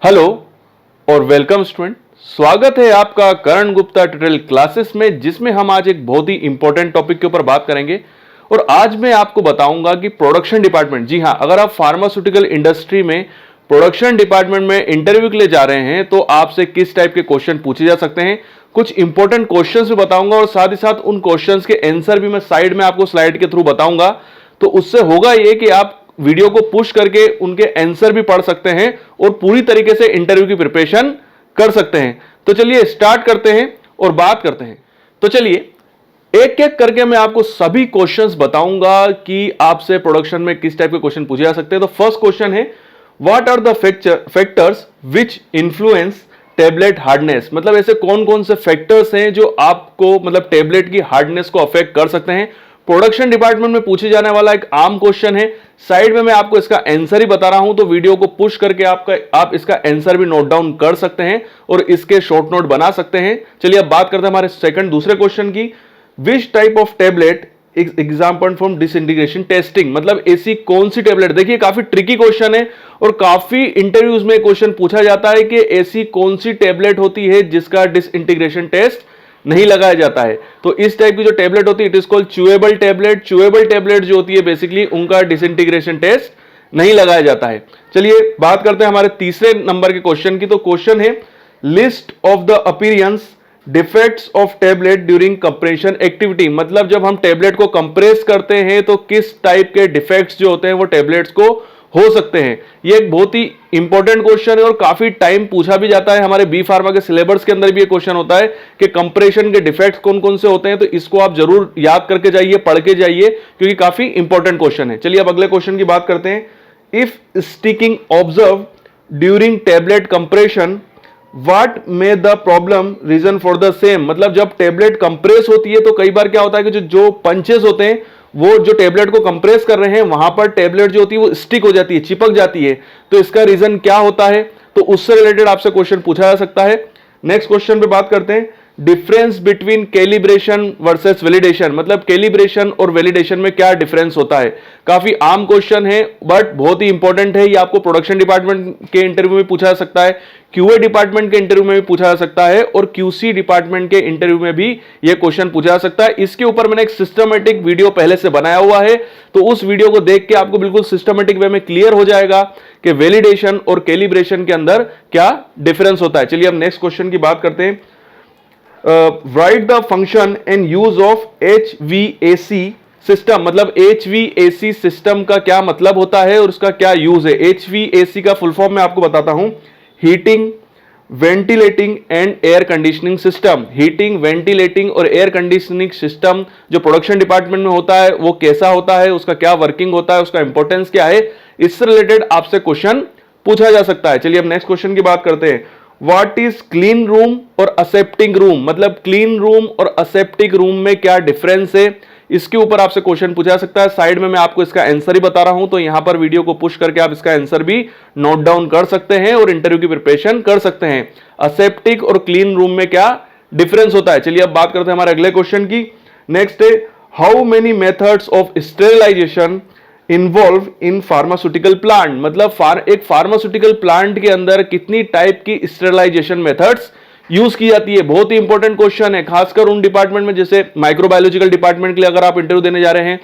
Hello और welcome student. स्वागत है आपका करण गुप्ता ट्यूटोरियल क्लासेस में, जिसमें हम आज एक बहुत ही इंपॉर्टेंट टॉपिक के ऊपर बात करेंगे। और आज मैं आपको बताऊंगा कि प्रोडक्शन डिपार्टमेंट, जी हां, अगर आप फार्मास्यूटिकल इंडस्ट्री में प्रोडक्शन डिपार्टमेंट में इंटरव्यू के लिए जा रहे हैं तो आपसे किस टाइप के क्वेश्चन पूछे जा सकते हैं। कुछ इंपॉर्टेंट क्वेश्चंस भी बताऊंगा और साथ ही साथ उन क्वेश्चंस के आंसर भी मैं साइड में आपको स्लाइड के थ्रू बताऊंगा। तो उससे होगा ये कि आप वीडियो को पुश करके उनके आंसर भी पढ़ सकते हैं और पूरी तरीके से इंटरव्यू की प्रिपरेशन कर सकते हैं। तो चलिए स्टार्ट करते हैं और बात करते हैं। तो चलिए एक एक करके मैं आपको सभी क्वेश्चंस बताऊंगा कि आपसे प्रोडक्शन में किस टाइप के क्वेश्चन पूछे जा सकते हैं। तो फर्स्ट क्वेश्चन है, what are the factors which influence tablet hardness. मतलब ऐसे कौन कौन से फैक्टर्स हैं जो आपको मतलब टेबलेट की हार्डनेस को अफेक्ट कर सकते हैं। प्रोडक्शन डिपार्टमेंट में पूछे जाने वाला एक आम क्वेश्चन है। साइड में मैं आपको इसका आंसर ही बता रहा हूं, तो वीडियो को पुश करके आप इसका आंसर भी नोट डाउन कर सकते हैं और इसके शॉर्ट नोट बना सकते हैं। चलिए अब बात करते हैं हमारे दूसरे क्वेश्चन की। Which type of tablet example from disintegration testing. मतलब ऐसी कौन सी टेबलेट, देखिए काफी ट्रिकी क्वेश्चन है और काफी इंटरव्यूज में क्वेश्चन पूछा जाता है कि ऐसी कौन सी टेबलेट होती है जिसका डिसइंटीग्रेशन टेस्ट नहीं लगाया जाता है। तो इस टाइप की जो टेबलेट होती है it is called chewable tablet. Chewable tablet जो होती है बेसिकली उनका डिसइंटीग्रेशन टेस्ट नहीं लगाया जाता है। चलिए बात करते हैं हमारे तीसरे नंबर के क्वेश्चन की। तो क्वेश्चन है, list of the appearance defects of tablet during compression activity. मतलब जब हम टेबलेट को कंप्रेस करते हैं तो किस टाइप के डिफेक्ट्स जो होते हैं वो टेबलेट्स को हो सकते हैं। ये एक बहुत ही इंपॉर्टेंट क्वेश्चन है और काफी टाइम पूछा भी जाता है। हमारे बी फार्मा के सिलेबस के अंदर भी ये क्वेश्चन होता है कि कंप्रेशन के डिफेक्ट्स कौन कौन से होते हैं। तो इसको आप जरूर याद करके जाइए, पढ़ के जाइए, क्योंकि काफी इंपॉर्टेंट क्वेश्चन है। चलिए अब अगले क्वेश्चन की बात करते हैं। If sticking observe during tablet compression, what may the problem reason for the same. मतलब जब टेबलेट कंप्रेस होती है तो कई बार क्या होता है कि जो पंचेस होते हैं वो जो टेबलेट को कंप्रेस कर रहे हैं वहां पर टेबलेट जो होती है वो स्टिक हो जाती है, चिपक जाती है। तो इसका रीजन क्या होता है, तो उससे रिलेटेड आपसे क्वेश्चन पूछा जा सकता है। नेक्स्ट क्वेश्चन पे बात करते हैं, difference between calibration versus validation. मतलब कैलिब्रेशन और वैलिडेशन में क्या डिफरेंस होता है। काफी आम क्वेश्चन है बट बहुत ही इंपॉर्टेंट है। ये आपको प्रोडक्शन डिपार्टमेंट के इंटरव्यू में पूछा जा सकता है, क्यूए डिपार्टमेंट के इंटरव्यू में भी पूछा जा सकता है और क्यूसी डिपार्टमेंट के इंटरव्यू में भी यह क्वेश्चन पूछा जा सकता है। इसके ऊपर मैंने एक सिस्टमेटिक वीडियो पहले से बनाया हुआ है, तो उस वीडियो को देख के आपको बिल्कुल सिस्टमेटिक वे में क्लियर हो जाएगा कि वैलिडेशन और कैलिब्रेशन के अंदर क्या डिफरेंस होता है। चलिए अब नेक्स्ट क्वेश्चन की बात करते हैं। Right the function and use of HVAC system. मतलब HVAC सिस्टम का क्या मतलब होता है और उसका क्या यूज है। HVAC का फुल फॉर्म मैं आपको बताता हूं, heating, ventilating and air conditioning system. Heating, ventilating और एयर कंडीशनिंग सिस्टम जो प्रोडक्शन डिपार्टमेंट में होता है वो कैसा होता है, उसका क्या वर्किंग होता है, उसका इंपॉर्टेंस क्या है, इससे रिलेटेड आपसे क्वेश्चन पूछा जा सकता है। चलिए अब नेक्स्ट क्वेश्चन की बात करते हैं। व्हाट इज क्लीन रूम और असेप्टिक रूम। मतलब क्लीन रूम और असेप्टिक रूम में क्या डिफरेंस है, इसके ऊपर आपसे क्वेश्चन पूछा जा सकता है। साइड में मैं आपको इसका आंसर ही बता रहा हूं, तो यहां पर वीडियो को पुश करके आप इसका आंसर भी नोट डाउन कर सकते हैं और इंटरव्यू की प्रिपरेशन कर सकते हैं। असेप्टिक और क्लीन रूम में क्या डिफरेंस होता है। चलिए अब बात करते हैं हमारे अगले क्वेश्चन की। नेक्स्ट है, how many methods of sterilization involve in pharmaceutical plant. मतलब एक फार्मास्यूटिकल प्लांट के अंदर कितनी टाइप की स्टेरिलाइजेशन मेथड्स यूज की जाती है। बहुत ही इंपॉर्टेंट क्वेश्चन है, खासकर उन डिपार्टमेंट में जैसे माइक्रोबायोलॉजिकल डिपार्टमेंट के लिए अगर आप इंटरव्यू देने जा रहे हैं,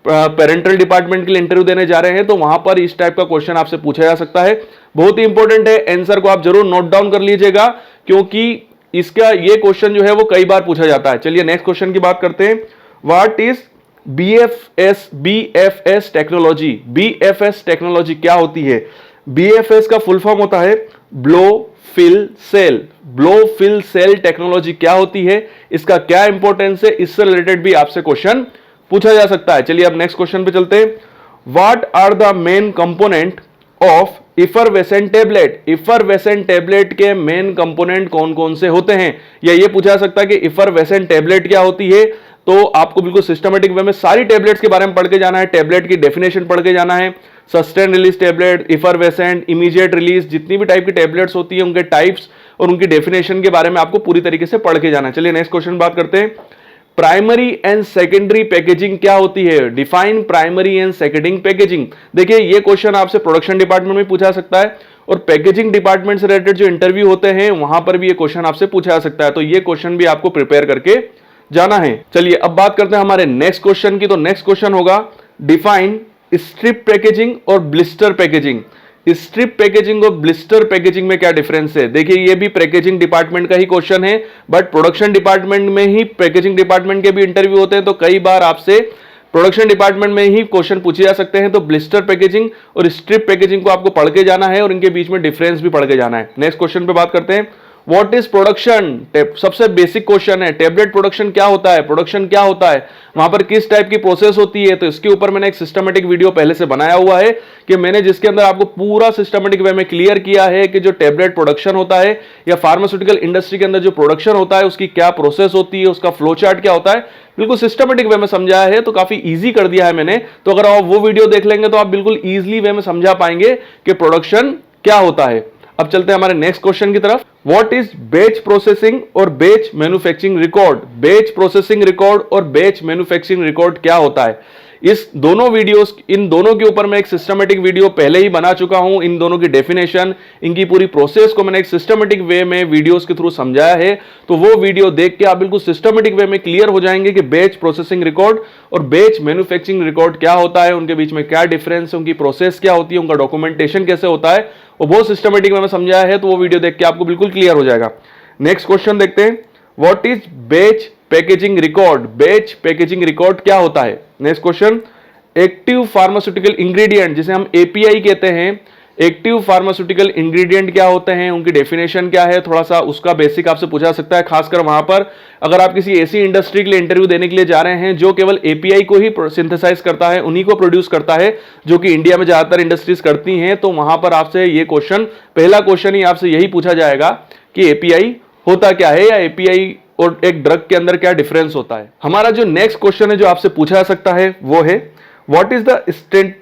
पेरेंटल डिपार्टमेंट के लिए इंटरव्यू देने जा रहे हैं, तो वहां पर इस टाइप का क्वेश्चन आपसे पूछा जा सकता है। बहुत ही इंपॉर्टेंट है, आंसर को आप जरूर नोट डाउन कर लीजिएगा क्योंकि इसका ये क्वेश्चन जो है वो कई बार पूछा जाता है। चलिए नेक्स्ट क्वेश्चन की बात करते हैं। What is BFS technology. BFS technology क्या होती है। BFS का फुल फॉर्म होता है blow fill seal. Blow fill seal technology क्या होती है, इसका क्या इंपॉर्टेंस है, इससे रिलेटेड भी आपसे क्वेश्चन पूछा जा सकता है। चलिए अब नेक्स्ट क्वेश्चन पे चलते हैं। What are the main component of effervescent tablet. Effervescent tablet के मेन कंपोनेंट कौन कौन से होते हैं, या ये पूछा जा सकता है कि इफरवेसेंट टेबलेट क्या होती है। तो आपको बिल्कुल सिस्टमेटिक वे में सारी टेबलेट्स के बारे में पढ़ के जाना है, टेबलेट की डेफिनेशन पढ़ के जाना है, sustain release tablet, effervescent, immediate release, जितनी भी टाइप की टेबलेट्स होती है उनके टाइप्स और उनकी डेफिनेशन के बारे में आपको पूरी तरीके से पढ़ के जाना है। चलिए नेक्स्ट क्वेश्चन बात करते हैं। प्राइमरी एंड सेकेंडरी पैकेजिंग क्या होती है। Define primary and secondary packaging. देखिए ये क्वेश्चन आपसे प्रोडक्शन डिपार्टमेंट में पूछा सकता है और पैकेजिंग डिपार्टमेंट से रिलेटेड जो इंटरव्यू होते हैं वहां पर भी ये क्वेश्चन आपसे पूछा जा सकता है, तो ये क्वेश्चन भी आपको प्रिपेयर करके जाना है। चलिए अब बात करते हैं हमारे नेक्स्ट क्वेश्चन की। तो नेक्स्ट क्वेश्चन होगा डिफाइन स्ट्रिप पैकेजिंग और ब्लिस्टर पैकेजिंग। स्ट्रिप पैकेजिंग और ब्लिस्टर पैकेजिंग में क्या डिफरेंस है? देखिए ये भी पैकेजिंग डिपार्टमेंट का ही क्वेश्चन है, बट प्रोडक्शन डिपार्टमेंट में ही पैकेजिंग डिपार्टमेंट के भी इंटरव्यू होते हैं, तो कई बार आपसे प्रोडक्शन डिपार्टमेंट में ही क्वेश्चन पूछे जा सकते हैं। तो ब्लिस्टर पैकेजिंग और स्ट्रिप पैकेजिंग को आपको पढ़ के जाना है और इनके बीच में डिफरेंस भी पढ़ के जाना है। नेक्स्ट क्वेश्चन पे बात करते हैं, व्हाट इज प्रोडक्शन? सबसे बेसिक क्वेश्चन है, टेबलेट प्रोडक्शन क्या होता है, प्रोडक्शन क्या होता है, वहां पर किस टाइप की प्रोसेस होती है। तो इसके ऊपर मैंने एक सिस्टमेटिक वीडियो पहले से बनाया हुआ है कि मैंने जिसके अंदर आपको पूरा सिस्टमेटिक वे में क्लियर किया है कि जो टेबलेट प्रोडक्शन होता है या फार्मास्यूटिकल इंडस्ट्री के अंदर जो प्रोडक्शन होता है उसकी क्या प्रोसेस होती है, उसका फ्लो चार्ट क्या होता है, बिल्कुल सिस्टमेटिक वे में समझाया है, तो काफी इजी कर दिया है मैंने। तो अगर आप वो वीडियो देख लेंगे तो आप बिल्कुल इजीली वे में समझा पाएंगे कि प्रोडक्शन क्या होता है। अब चलते हैं हमारे नेक्स्ट क्वेश्चन की तरफ, व्हाट इज बैच प्रोसेसिंग और batch manufacturing record? Batch processing record और बैच मैन्युफैक्चरिंग रिकॉर्ड क्या होता है? इस दोनों वीडियोस, इन दोनों के ऊपर मैं एक सिस्टमेटिक वीडियो पहले ही बना चुका हूं। इन दोनों की डेफिनेशन, इनकी पूरी प्रोसेस को मैंने एक सिस्टमेटिक वे में वीडियोस के थ्रू समझाया है, तो वो वीडियो देख के आप बिल्कुल सिस्टमेटिक वे में क्लियर हो जाएंगे कि बैच प्रोसेसिंग रिकॉर्ड और बैच मैन्युफैक्चरिंग रिकॉर्ड क्या होता है, उनके बीच में क्या डिफरेंस है, उनकी प्रोसेस क्या होती है, उनका डॉक्यूमेंटेशन कैसे होता है, वो बहुत सिस्टमेटिक वे में समझाया है, तो वो वीडियो देख के आपको बिल्कुल क्लियर हो जाएगा। नेक्स्ट क्वेश्चन देखते हैं, what is batch packaging record? Batch packaging record क्या होता है? Next question, active pharmaceutical ingredient जिसे हम एपीआई कहते हैं, एक्टिव फार्मास्यूटिकल इंग्रेडिएंट क्या होते हैं, उनकी डेफिनेशन क्या है, थोड़ा सा उसका बेसिक आपसे पूछा सकता है। खासकर वहां पर अगर आप किसी ऐसी इंडस्ट्री के लिए इंटरव्यू देने के लिए जा रहे हैं जो केवल एपीआई को ही सिंथेसाइज करता है, उन्हीं को प्रोड्यूस करता है, जो कि इंडिया में ज्यादातर इंडस्ट्रीज करती हैं, तो वहां पर आपसे ये क्वेश्चन, पहला क्वेश्चन ही आपसे यही पूछा जाएगा कि एपीआई होता क्या है या एपीआई और एक ड्रग के अंदर क्या डिफरेंस होता है। हमारा जो नेक्स्ट क्वेश्चन है जो आपसे पूछा जा सकता है वो है, व्हाट इज द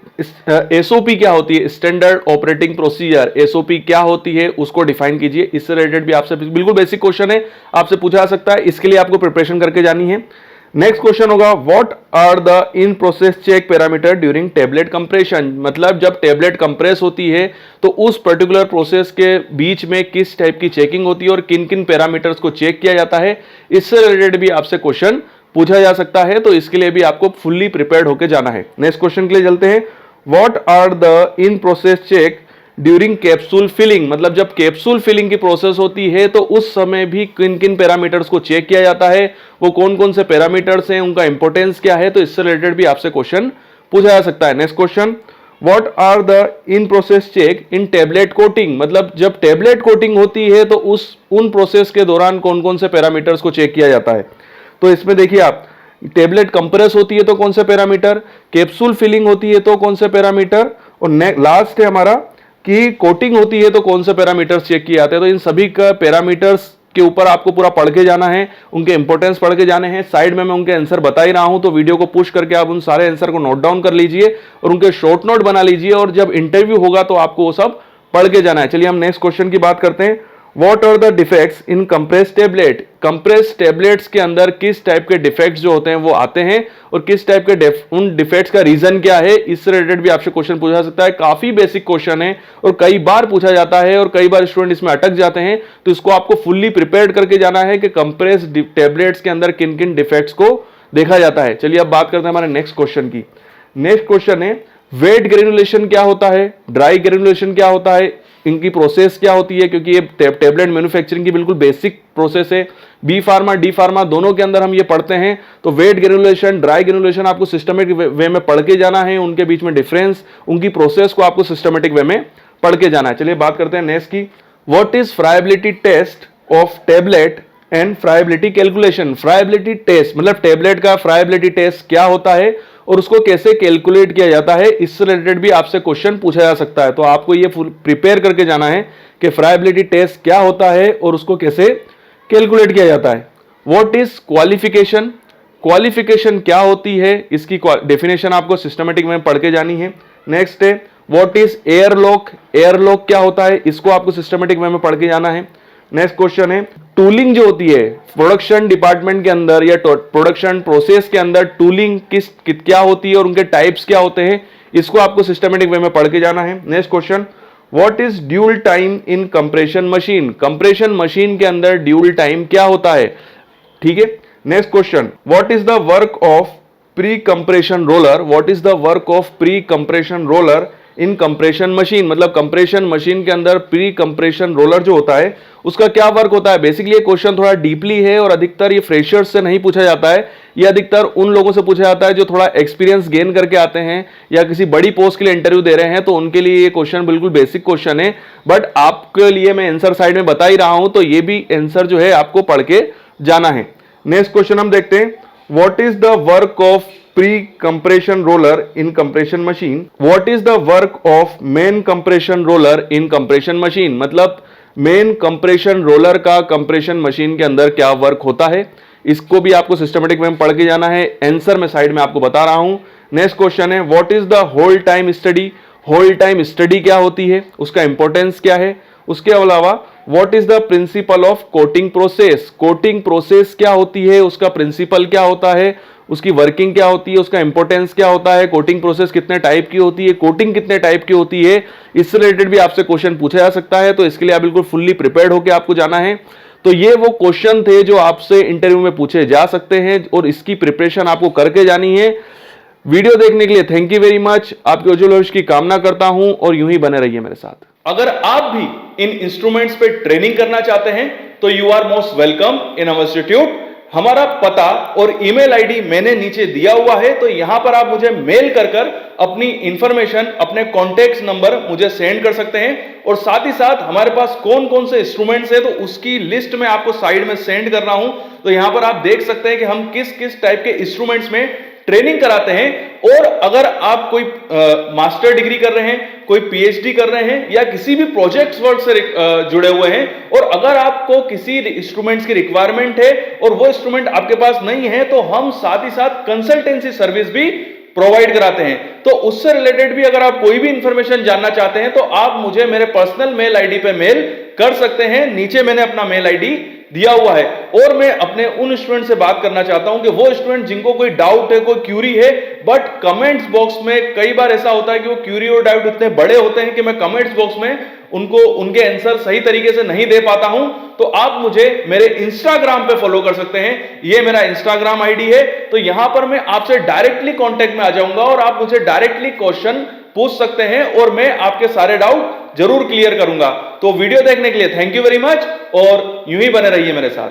एसओपी क्या होती है? Standard operating procedure. एसओपी क्या होती है उसको डिफाइन कीजिए। इससे रिलेटेड भी आपसे बिल्कुल बेसिक क्वेश्चन है, आपसे पूछा जा सकता है, इसके लिए आपको प्रिपरेशन करके जानी है। नेक्स्ट क्वेश्चन होगा, what are the in process check parameter during tablet compression? मतलब जब टेबलेट कंप्रेस होती है तो उस पर्टिकुलर प्रोसेस के बीच में किस टाइप की चेकिंग होती है और किन किन पैरामीटर्स को चेक किया जाता है, इससे रिलेटेड भी आपसे क्वेश्चन पूछा जा सकता है, तो इसके लिए भी आपको फुल्ली प्रिपेयर्ड होकर जाना है। नेक्स्ट क्वेश्चन के लिए चलते हैं, what are the in process check during capsule filling? मतलब जब कैप्सूल फिलिंग की प्रोसेस होती है तो उस समय भी किन किन पैरामीटर्स को चेक किया जाता है, वो कौन कौन से पैरामीटर्स हैं, उनका इंपॉर्टेंस क्या है, तो इससे रिलेटेड भी आपसे क्वेश्चन पूछा जा सकता है। Next question, what are the in process check in tablet coating? मतलब जब टेबलेट कोटिंग होती है तो उन प्रोसेस के दौरान कौन कौन से पैरामीटर्स को चेक किया जाता है? तो इसमें देखिए आप, टेबलेट कंप्रेस होती है तो कौन से पैरामीटर, कैप्सूल फिलिंग होती है तो कौन से पैरामीटर, और लास्ट है हमारा कि कोटिंग होती है तो कौन से पैरामीटर्स चेक किए जाते हैं। तो इन सभी का पैरामीटर्स के ऊपर आपको पूरा पढ़ के जाना है, उनके इंपॉर्टेंस पढ़ के जाने हैं। साइड में मैं उनके आंसर बता ही रहा हूं, तो वीडियो को पुश करके आप उन सारे आंसर को नोट डाउन कर लीजिए और उनके शॉर्ट नोट बना लीजिए, और जब इंटरव्यू होगा तो आपको वो सब पढ़ के जाना है। चलिए हम नेक्स्ट क्वेश्चन की बात करते हैं, what are the defects in compress tablet? Compress tablets के अंदर किस टाइप के डिफेक्ट्स जो होते हैं वो आते हैं, और किस टाइप के उन डिफेक्ट्स का रीजन क्या है, इससे रिलेटेड भी आपसे क्वेश्चन पूछा सकता है। काफी बेसिक क्वेश्चन है और कई बार पूछा जाता है और कई बार स्टूडेंट इसमें अटक जाते हैं, तो इसको आपको फुल्ली प्रिपेयर्ड करके जाना है कि कंप्रेस टेबलेट्स के अंदर किन किन डिफेक्ट्स को देखा जाता है। चलिए अब बात करते हैं हमारे नेक्स्ट क्वेश्चन की। नेक्स्ट क्वेश्चन है, वेट ग्रेनुलेशन क्या होता है, ड्राई ग्रेनुलेशन क्या होता है, इनकी प्रोसेस क्या होती है, क्योंकि ये टेबलेट मैन्युफैक्चरिंग की बिल्कुल बेसिक प्रोसेस है। बी फार्मा डी फार्मा दोनों के अंदर हम ये पढ़ते हैं, तो वेट ग्रेनुलेशन ड्राई ग्रेनुलेशन आपको सिस्टमेटिक वे में पढ़ के जाना है, उनके बीच में डिफरेंस, उनकी प्रोसेस को आपको सिस्टमेटिक वे में पढ़ के जाना है। चलिए बात करते हैं नेक्स्ट की, what is friability test of tablet and friability calculation? Friability test मतलब टेबलेट का फ्राइबिलिटी टेस्ट क्या होता है और उसको कैसे कैलकुलेट किया जाता है, इससे रिलेटेड भी आपसे क्वेश्चन पूछा जा सकता है। तो आपको ये प्रिपेयर करके जाना है कि फ्राइबिलिटी टेस्ट क्या होता है और उसको कैसे कैलकुलेट किया जाता है। What is qualification? क्वालिफिकेशन क्या होती है, इसकी डेफिनेशन आपको सिस्टमेटिक में पढ़ के जानी है। नेक्स्ट है, व्हाट इज एयरलॉक? एयरलॉक क्या होता है, इसको आपको सिस्टमेटिक वे में पढ़ के जाना है। नेक्स्ट क्वेश्चन है, टूलिंग जो होती है प्रोडक्शन डिपार्टमेंट के अंदर या प्रोडक्शन प्रोसेस के अंदर टूलिंग क्या होती है और उनके टाइप्स क्या होते हैं, इसको आपको सिस्टमेटिक वे में पढ़ के जाना है। Next question, what is dual time in compression machine, compression machine के अंदर ड्यूल टाइम क्या होता है। ठीक है, next question, what is the work of pre compression roller, what is the work of pre compression roller in compression machine, मतलब compression machine के अंदर प्री कंप्रेशन रोलर जो होता है उसका क्या वर्क होता है। बेसिकली ये क्वेश्चन थोड़ा डीपली है और अधिकतर ये फ्रेशर्स से नहीं पूछा जाता है, ये अधिकतर उन लोगों से पूछा जाता है जो थोड़ा एक्सपीरियंस गेन करके आते हैं या किसी बड़ी पोस्ट के लिए इंटरव्यू दे रहे हैं, तो उनके लिए ये क्वेश्चन बिल्कुल बेसिक क्वेश्चन है। बट आपके लिए मैं आंसर साइड में बता ही रहा हूं, तो ये भी आंसर जो है आपको पढ़ के जाना है। नेक्स्ट क्वेश्चन हम देखते हैं, what is the work of pre compression roller in compression machine, what is the work of main compression roller in compression machine, मतलब मेन कंप्रेशन रोलर का कंप्रेशन मशीन के अंदर क्या वर्क होता है। इसको भी आपको सिस्टमेटिक में पढ़ के जाना है, आंसर मैं साइड में आपको बता रहा हूं। नेक्स्ट क्वेश्चन है, what is the hold time study, hold time study क्या होती है, उसका इंपॉर्टेंस क्या है। उसके अलावा what is the principle of coating process, coating process क्या होती है, उसका प्रिंसिपल क्या होता है, उसकी वर्किंग क्या होती है, उसका इंपॉर्टेंस क्या होता है, कोटिंग प्रोसेस कितने टाइप की होती है, कोटिंग कितने टाइप की होती है, इससे रिलेटेड भी आपसे क्वेश्चन पूछा जा सकता है। तो इसके लिए आप बिल्कुल फुल्ली प्रिपेयर्ड होकर आपको जाना है। तो ये वो क्वेश्चन थे जो आपसे इंटरव्यू में पूछे जा सकते हैं और इसकी प्रिपरेशन आपको करके जानी है। वीडियो देखने के लिए थैंक यू वेरी मच, आपके उज्जवल भविष्य की कामना करता हूं और यूं ही बने रहिए मेरे साथ। अगर आप भी इन इंस्ट्रूमेंट्स पे ट्रेनिंग करना चाहते हैं तो you are most welcome in our institute. हमारा पता और ईमेल आईडी मैंने नीचे दिया हुआ है, तो यहां पर आप मुझे मेल कर अपनी इंफॉर्मेशन, अपने कॉन्टेक्ट नंबर मुझे सेंड कर सकते हैं। और साथ ही साथ हमारे पास कौन कौन से इंस्ट्रूमेंट्स है तो उसकी लिस्ट में आपको साइड में सेंड कर रहा हूं। तो यहां पर आप देख सकते हैं कि हम किस किस टाइप के इंस्ट्रूमेंट्स में ट्रेनिंग कराते हैं। और अगर आप कोई मास्टर डिग्री कर रहे हैं, कोई पीएचडी कर रहे हैं या किसी भी प्रोजेक्ट वर्क से जुड़े हुए हैं और अगर आपको किसी इंस्ट्रूमेंट्स की रिक्वायरमेंट है और वो इंस्ट्रूमेंट आपके पास नहीं है, तो हम साथ ही साथ कंसल्टेंसी सर्विस भी प्रोवाइड कराते हैं। तो उससे रिलेटेड भी अगर आप कोई भी इंफॉर्मेशन जानना चाहते हैं तो आप मुझे मेरे पर्सनल मेल आईडी पे मेल कर सकते हैं। नीचे मैंने अपना मेल आईडी दिया हुआ है। और मैं अपने उन स्टूडेंट से बात करना चाहता हूं कि वो स्टूडेंट जिनको कोई डाउट है, कोई क्यूरी है, बट कमेंट्स बॉक्स में कई बार ऐसा होता है कि वो क्यूरी और डाउट इतने बड़े होते हैं कि मैं कमेंट्स बॉक्स में उनको उनके आंसर सही तरीके से नहीं दे पाता हूं। तो आप मुझे मेरे इंस्टाग्राम पे फॉलो कर सकते हैं, ये मेरा इंस्टाग्राम आईडी है। तो यहां पर मैं आपसे डायरेक्टली कांटेक्ट में आ जाऊंगा और आप मुझे डायरेक्टली क्वेश्चन पूछ सकते हैं और मैं आपके सारे डाउट जरूर क्लियर करूंगा। तो वीडियो देखने के लिए थैंक यू वेरी मच और यूं ही बने रहिए मेरे साथ।